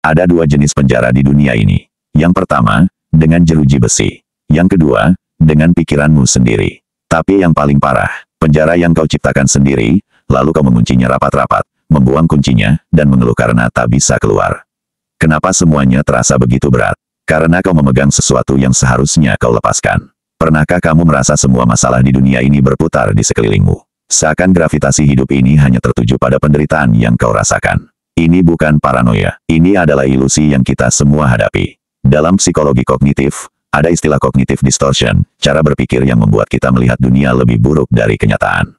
Ada dua jenis penjara di dunia ini. Yang pertama, dengan jeruji besi. Yang kedua, dengan pikiranmu sendiri. Tapi yang paling parah, penjara yang kau ciptakan sendiri, lalu kau menguncinya rapat-rapat, membuang kuncinya, dan mengeluh karena tak bisa keluar. Kenapa semuanya terasa begitu berat? Karena kau memegang sesuatu yang seharusnya kau lepaskan. Pernahkah kamu merasa semua masalah di dunia ini berputar di sekelilingmu? Seakan gravitasi hidup ini hanya tertuju pada penderitaan yang kau rasakan. Ini bukan paranoia, ini adalah ilusi yang kita semua hadapi. Dalam psikologi kognitif, ada istilah cognitive distortion, cara berpikir yang membuat kita melihat dunia lebih buruk dari kenyataan.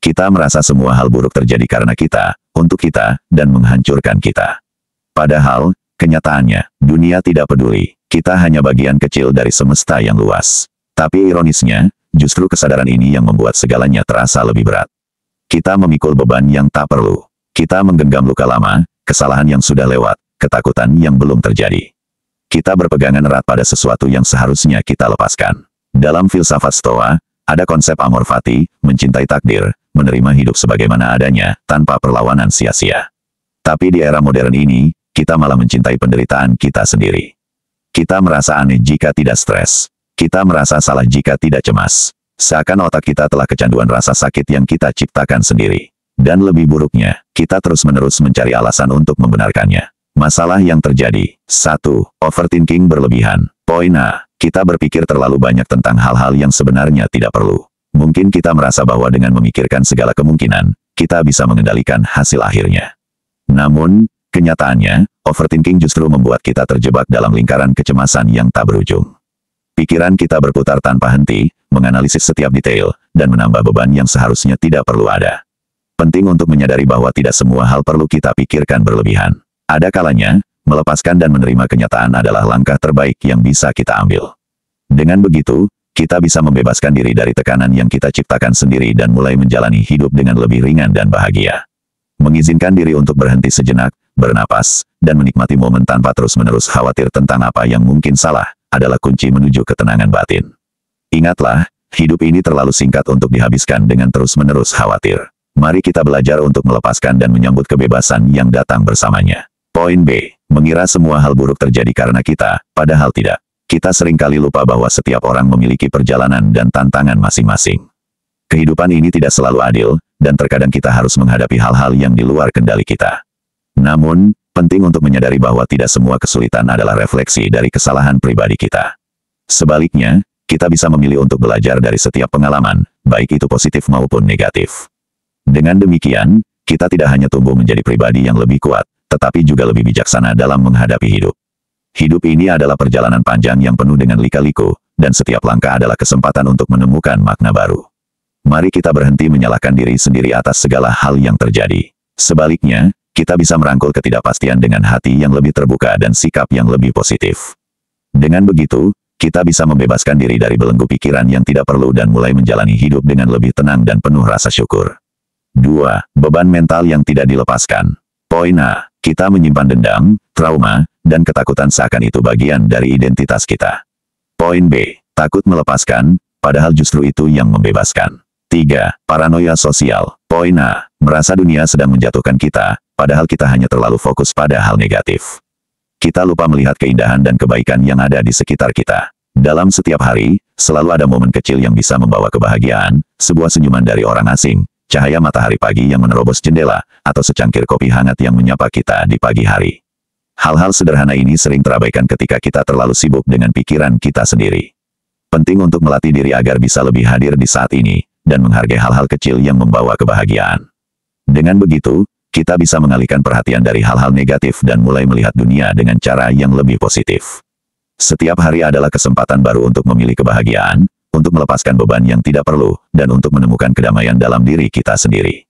Kita merasa semua hal buruk terjadi karena kita, untuk kita, dan menghancurkan kita. Padahal, kenyataannya, dunia tidak peduli, kita hanya bagian kecil dari semesta yang luas. Tapi ironisnya, justru kesadaran ini yang membuat segalanya terasa lebih berat. Kita memikul beban yang tak perlu. Kita menggenggam luka lama, kesalahan yang sudah lewat, ketakutan yang belum terjadi. Kita berpegangan erat pada sesuatu yang seharusnya kita lepaskan. Dalam filsafat Stoa, ada konsep amor fati, mencintai takdir, menerima hidup sebagaimana adanya, tanpa perlawanan sia-sia. Tapi di era modern ini, kita malah mencintai penderitaan kita sendiri. Kita merasa aneh jika tidak stres. Kita merasa salah jika tidak cemas. Seakan otak kita telah kecanduan rasa sakit yang kita ciptakan sendiri. Dan lebih buruknya, kita terus-menerus mencari alasan untuk membenarkannya. Masalah yang terjadi. 1. Overthinking berlebihan. Poin A. Kita berpikir terlalu banyak tentang hal-hal yang sebenarnya tidak perlu. Mungkin kita merasa bahwa dengan memikirkan segala kemungkinan, kita bisa mengendalikan hasil akhirnya. Namun, kenyataannya, overthinking justru membuat kita terjebak dalam lingkaran kecemasan yang tak berujung. Pikiran kita berputar tanpa henti, menganalisis setiap detail, dan menambah beban yang seharusnya tidak perlu ada. Penting untuk menyadari bahwa tidak semua hal perlu kita pikirkan berlebihan. Ada kalanya, melepaskan dan menerima kenyataan adalah langkah terbaik yang bisa kita ambil. Dengan begitu, kita bisa membebaskan diri dari tekanan yang kita ciptakan sendiri dan mulai menjalani hidup dengan lebih ringan dan bahagia. Mengizinkan diri untuk berhenti sejenak, bernapas, dan menikmati momen tanpa terus-menerus khawatir tentang apa yang mungkin salah, adalah kunci menuju ketenangan batin. Ingatlah, hidup ini terlalu singkat untuk dihabiskan dengan terus-menerus khawatir. Mari kita belajar untuk melepaskan dan menyambut kebebasan yang datang bersamanya. Poin B. Mengira semua hal buruk terjadi karena kita, padahal tidak. Kita seringkali lupa bahwa setiap orang memiliki perjalanan dan tantangan masing-masing. Kehidupan ini tidak selalu adil, dan terkadang kita harus menghadapi hal-hal yang di luar kendali kita. Namun, penting untuk menyadari bahwa tidak semua kesulitan adalah refleksi dari kesalahan pribadi kita. Sebaliknya, kita bisa memilih untuk belajar dari setiap pengalaman, baik itu positif maupun negatif. Dengan demikian, kita tidak hanya tumbuh menjadi pribadi yang lebih kuat, tetapi juga lebih bijaksana dalam menghadapi hidup. Hidup ini adalah perjalanan panjang yang penuh dengan lika-liku, dan setiap langkah adalah kesempatan untuk menemukan makna baru. Mari kita berhenti menyalahkan diri sendiri atas segala hal yang terjadi. Sebaliknya, kita bisa merangkul ketidakpastian dengan hati yang lebih terbuka dan sikap yang lebih positif. Dengan begitu, kita bisa membebaskan diri dari belenggu pikiran yang tidak perlu dan mulai menjalani hidup dengan lebih tenang dan penuh rasa syukur. 2. Beban mental yang tidak dilepaskan. Poin A. Kita menyimpan dendam, trauma, dan ketakutan seakan itu bagian dari identitas kita. Poin B. Takut melepaskan, padahal justru itu yang membebaskan. 3. Paranoia sosial. Poin A. Merasa dunia sedang menjatuhkan kita, padahal kita hanya terlalu fokus pada hal negatif. Kita lupa melihat keindahan dan kebaikan yang ada di sekitar kita. Dalam setiap hari, selalu ada momen kecil yang bisa membawa kebahagiaan, sebuah senyuman dari orang asing, cahaya matahari pagi yang menerobos jendela, atau secangkir kopi hangat yang menyapa kita di pagi hari. Hal-hal sederhana ini sering terabaikan ketika kita terlalu sibuk dengan pikiran kita sendiri. Penting untuk melatih diri agar bisa lebih hadir di saat ini, dan menghargai hal-hal kecil yang membawa kebahagiaan. Dengan begitu, kita bisa mengalihkan perhatian dari hal-hal negatif dan mulai melihat dunia dengan cara yang lebih positif. Setiap hari adalah kesempatan baru untuk memilih kebahagiaan, untuk melepaskan beban yang tidak perlu, dan untuk menemukan kedamaian dalam diri kita sendiri.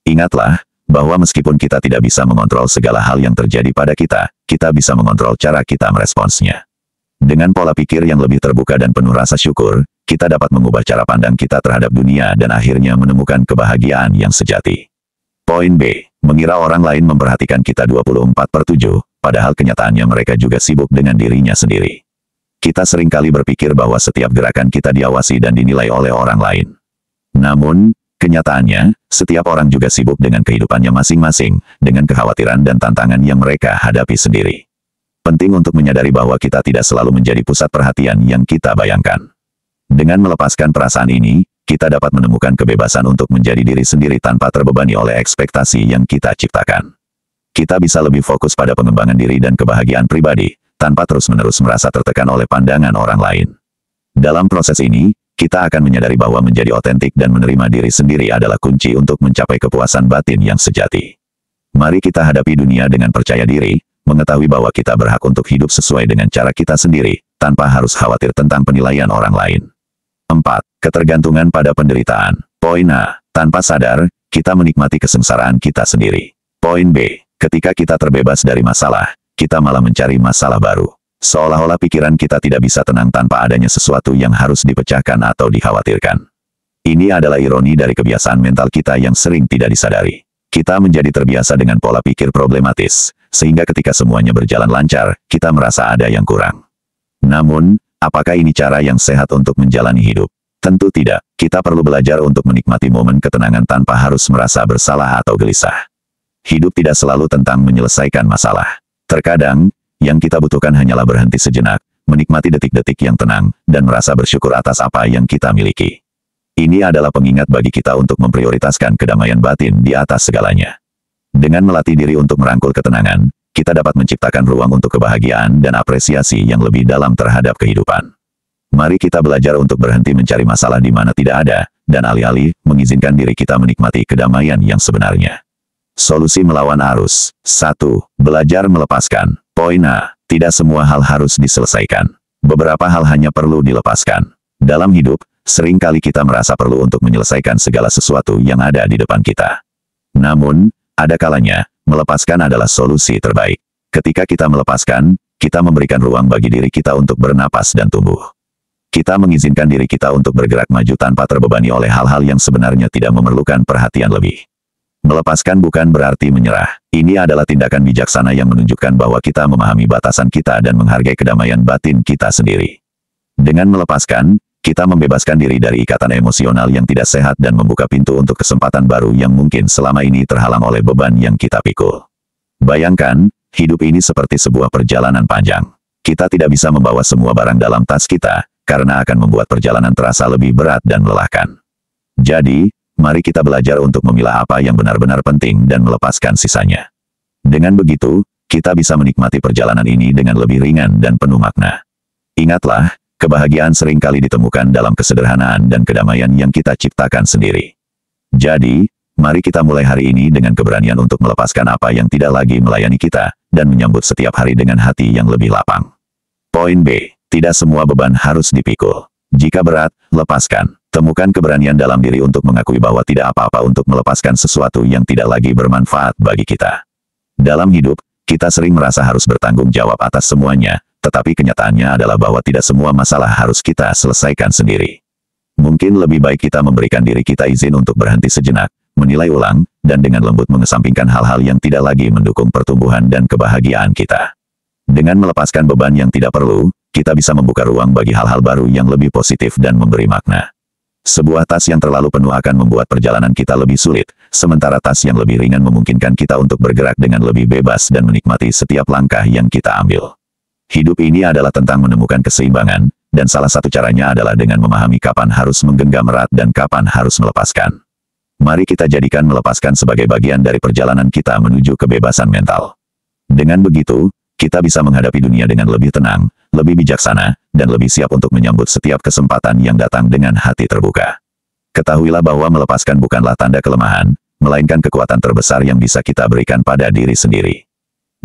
Ingatlah, bahwa meskipun kita tidak bisa mengontrol segala hal yang terjadi pada kita, kita bisa mengontrol cara kita meresponsnya. Dengan pola pikir yang lebih terbuka dan penuh rasa syukur, kita dapat mengubah cara pandang kita terhadap dunia dan akhirnya menemukan kebahagiaan yang sejati. Poin B. Mengira orang lain memperhatikan kita 24/7, padahal kenyataannya mereka juga sibuk dengan dirinya sendiri. Kita seringkali berpikir bahwa setiap gerakan kita diawasi dan dinilai oleh orang lain. Namun, kenyataannya, setiap orang juga sibuk dengan kehidupannya masing-masing, dengan kekhawatiran dan tantangan yang mereka hadapi sendiri. Penting untuk menyadari bahwa kita tidak selalu menjadi pusat perhatian yang kita bayangkan. Dengan melepaskan perasaan ini, kita dapat menemukan kebebasan untuk menjadi diri sendiri tanpa terbebani oleh ekspektasi yang kita ciptakan. Kita bisa lebih fokus pada pengembangan diri dan kebahagiaan pribadi, tanpa terus-menerus merasa tertekan oleh pandangan orang lain. Dalam proses ini, kita akan menyadari bahwa menjadi otentik dan menerima diri sendiri adalah kunci untuk mencapai kepuasan batin yang sejati. Mari kita hadapi dunia dengan percaya diri, mengetahui bahwa kita berhak untuk hidup sesuai dengan cara kita sendiri, tanpa harus khawatir tentang penilaian orang lain. 4. Ketergantungan pada penderitaan. Poin A. Tanpa sadar, kita menikmati kesengsaraan kita sendiri. Poin B. Ketika kita terbebas dari masalah, kita malah mencari masalah baru. Seolah-olah pikiran kita tidak bisa tenang tanpa adanya sesuatu yang harus dipecahkan atau dikhawatirkan. Ini adalah ironi dari kebiasaan mental kita yang sering tidak disadari. Kita menjadi terbiasa dengan pola pikir problematis, sehingga ketika semuanya berjalan lancar, kita merasa ada yang kurang. Namun, apakah ini cara yang sehat untuk menjalani hidup? Tentu tidak. Kita perlu belajar untuk menikmati momen ketenangan tanpa harus merasa bersalah atau gelisah. Hidup tidak selalu tentang menyelesaikan masalah. Terkadang, yang kita butuhkan hanyalah berhenti sejenak, menikmati detik-detik yang tenang, dan merasa bersyukur atas apa yang kita miliki. Ini adalah pengingat bagi kita untuk memprioritaskan kedamaian batin di atas segalanya. Dengan melatih diri untuk merangkul ketenangan, kita dapat menciptakan ruang untuk kebahagiaan dan apresiasi yang lebih dalam terhadap kehidupan. Mari kita belajar untuk berhenti mencari masalah di mana tidak ada, dan alih-alih mengizinkan diri kita menikmati kedamaian yang sebenarnya. Solusi melawan arus. 1. Belajar melepaskan. Poin A. Tidak semua hal harus diselesaikan. Beberapa hal hanya perlu dilepaskan. Dalam hidup, sering kali kita merasa perlu untuk menyelesaikan segala sesuatu yang ada di depan kita. Namun, ada kalanya, melepaskan adalah solusi terbaik. Ketika kita melepaskan, kita memberikan ruang bagi diri kita untuk bernapas dan tumbuh. Kita mengizinkan diri kita untuk bergerak maju tanpa terbebani oleh hal-hal yang sebenarnya tidak memerlukan perhatian lebih. Melepaskan bukan berarti menyerah. Ini adalah tindakan bijaksana yang menunjukkan bahwa kita memahami batasan kita dan menghargai kedamaian batin kita sendiri. Dengan melepaskan, kita membebaskan diri dari ikatan emosional yang tidak sehat dan membuka pintu untuk kesempatan baru yang mungkin selama ini terhalang oleh beban yang kita pikul. Bayangkan, hidup ini seperti sebuah perjalanan panjang. Kita tidak bisa membawa semua barang dalam tas kita, karena akan membuat perjalanan terasa lebih berat dan melelahkan. Jadi, mari kita belajar untuk memilah apa yang benar-benar penting dan melepaskan sisanya. Dengan begitu, kita bisa menikmati perjalanan ini dengan lebih ringan dan penuh makna. Ingatlah, kebahagiaan seringkali ditemukan dalam kesederhanaan dan kedamaian yang kita ciptakan sendiri. Jadi, mari kita mulai hari ini dengan keberanian untuk melepaskan apa yang tidak lagi melayani kita, dan menyambut setiap hari dengan hati yang lebih lapang. Poin B. Tidak semua beban harus dipikul. Jika berat, lepaskan. Temukan keberanian dalam diri untuk mengakui bahwa tidak apa-apa untuk melepaskan sesuatu yang tidak lagi bermanfaat bagi kita. Dalam hidup, kita sering merasa harus bertanggung jawab atas semuanya, tetapi kenyataannya adalah bahwa tidak semua masalah harus kita selesaikan sendiri. Mungkin lebih baik kita memberikan diri kita izin untuk berhenti sejenak, menilai ulang, dan dengan lembut mengesampingkan hal-hal yang tidak lagi mendukung pertumbuhan dan kebahagiaan kita. Dengan melepaskan beban yang tidak perlu, kita bisa membuka ruang bagi hal-hal baru yang lebih positif dan memberi makna. Sebuah tas yang terlalu penuh akan membuat perjalanan kita lebih sulit, sementara tas yang lebih ringan memungkinkan kita untuk bergerak dengan lebih bebas dan menikmati setiap langkah yang kita ambil. Hidup ini adalah tentang menemukan keseimbangan, dan salah satu caranya adalah dengan memahami kapan harus menggenggam erat dan kapan harus melepaskan. Mari kita jadikan melepaskan sebagai bagian dari perjalanan kita menuju kebebasan mental. Dengan begitu, kita bisa menghadapi dunia dengan lebih tenang, lebih bijaksana, dan lebih siap untuk menyambut setiap kesempatan yang datang dengan hati terbuka. Ketahuilah bahwa melepaskan bukanlah tanda kelemahan, melainkan kekuatan terbesar yang bisa kita berikan pada diri sendiri.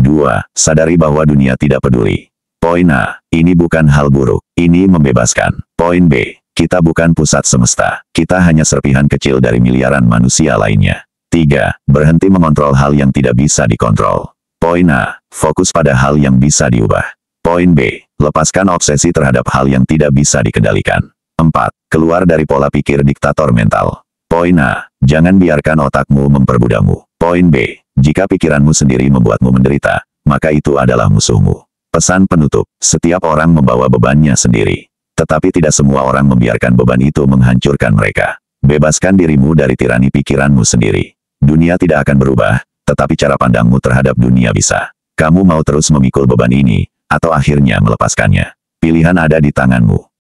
2. Sadari bahwa dunia tidak peduli. Poin A. Ini bukan hal buruk, ini membebaskan. Poin B. Kita bukan pusat semesta, kita hanya serpihan kecil dari miliaran manusia lainnya. 3. Berhenti mengontrol hal yang tidak bisa dikontrol. Poin A. Fokus pada hal yang bisa diubah. Poin B. Lepaskan obsesi terhadap hal yang tidak bisa dikendalikan. 4. Keluar dari pola pikir diktator mental. Poin A. Jangan biarkan otakmu memperbudakmu. Poin B. Jika pikiranmu sendiri membuatmu menderita, maka itu adalah musuhmu. Pesan penutup. Setiap orang membawa bebannya sendiri. Tetapi tidak semua orang membiarkan beban itu menghancurkan mereka. Bebaskan dirimu dari tirani pikiranmu sendiri. Dunia tidak akan berubah, tetapi cara pandangmu terhadap dunia bisa. Kamu mau terus memikul beban ini, atau akhirnya melepaskannya. Pilihan ada di tanganmu.